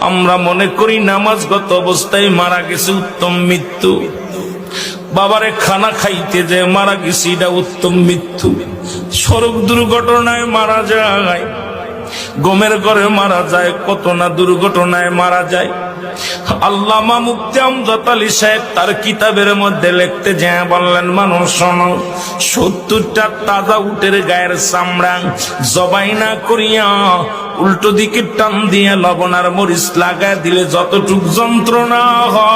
আমরা মনে করি নামাজগত অবস্থায় মারা গেছে উত্তম মৃত্যু। বাবারে খানা খাইতে যে মারা গেছে এটা উত্তম মৃত্যু। সড়ক দুর্ঘটনায় মারা যায়, গমের ঘরে মারা যায়, কত না দুর্ঘটনায় মারা যায়। আল্লামা মুফতি আমজাদ আলী সাহেব তার কিতাবের মধ্যে লিখতে যায় বললেন, মানুষ শোনো, 70টা তাজা উটের গায়ের চামড়া জবাই না করিয়া উল্টো দিকে টান দিয়ে লবণ আর মরিচ লাগায় দিলে যতটুক যন্ত্রণা হয়,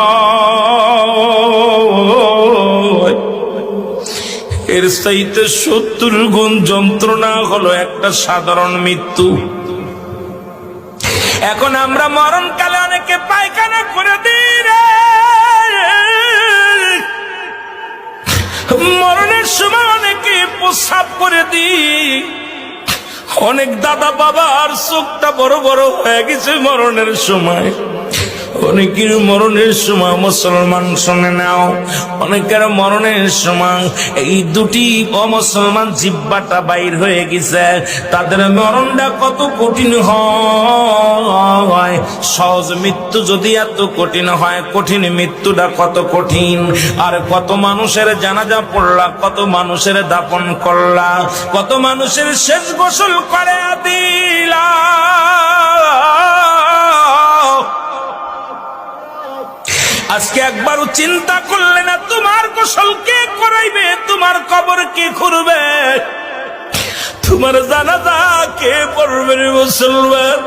এর চাইতে 70 গুণ যন্ত্রণা হলো একটা সাধারণ মৃত্যু। এখন আমরা মরণকালে অনেকে পায়খানা করে দিই রে, মরণের সময় অনেকে প্রস্রাব করে দিই। অনেক দাদা বাবার চোখটা বড় বড় হয়ে গেছে মরণের সময়। অনেকের মরণের সময় মুসলমান শুনে নাও, অনেকের মরণের সময় এই দুটি অমুসলমান জিহ্বাটা বাইর হয়ে গেছে। তাদের মরণটা কত কঠিন হয়। সহজ মৃত্যু যদি এত কঠিন হয়, কঠিন মৃত্যুটা কত কঠিন। আর কত মানুষের জানাজা পড়লা, কত মানুষের দাফন করলা, কত মানুষের শেষ গোসল করে দিলা। আজকে একবারও চিন্তা করলে না তোমার গোসল কে করাইবে, তোমার কবর কে খুঁড়বে, তোমার জানাজা কে পড়বে রে মুসলমান,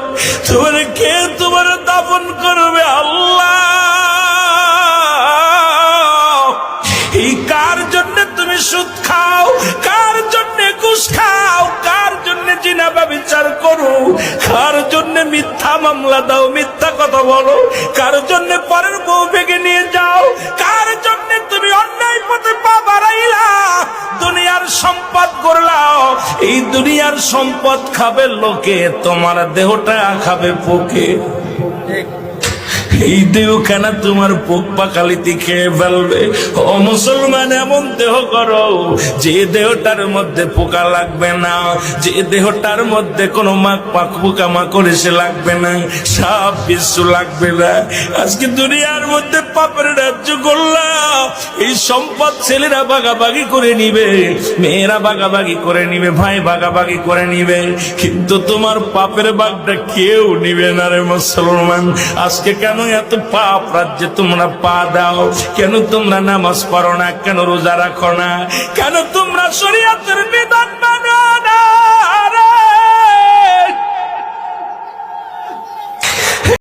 তোমার কে তোমার দাফন করবে? আল্লাহ, এই কার জন্য তুমি সুদ খাও, কার জন্য ঘুষ খাও, কার জন্য জিনা ব্যভিচার করো, কার জন্য মিথ্যা মামলা দাও, মিথ্যা কথা বলো, কার জন্য পরের বউ ভেঙে নিয়ে যাও, কার জন্য তুমি অন্যায় পথে পা বাড়াইলা, দুনিয়ার সম্পদ করলাও। এই দুনিয়ার সম্পদ খাবে লোকে, তোমার দেহটা খাবে পোকে। এই দেহখানা তোমার পোক পাকালিতে খেয়ে ফেলবে। ও মুসলমান, এমন দেহ করো যে দেহটার মধ্যে পোকা লাগবে না, যে দেহটার মধ্যে কোনো পোকা মাকড় এসে লাগবে না, সাপ বিচ্ছু লাগবে না। আজকে দুনিয়ার মধ্যে পাপের রাজ্য করলাম, এই সম্পদ ছেলেরা ভাগাভাগি করে নিবে, মেয়েরা ভাগাভাগি করে নিবে, ভাই ভাগাভাগি করে নিবে, কিন্তু তোমার পাপের ভাগটা কেউ নিবে না রে মুসলমান। আজকে কেন এত পাপ রাজ্যে তোমরা পা দাও? কেন তোমরা নামাজ পড়ো না? কেন রোজা রাখো না? কেন তোমরা শরীয়তের বিধান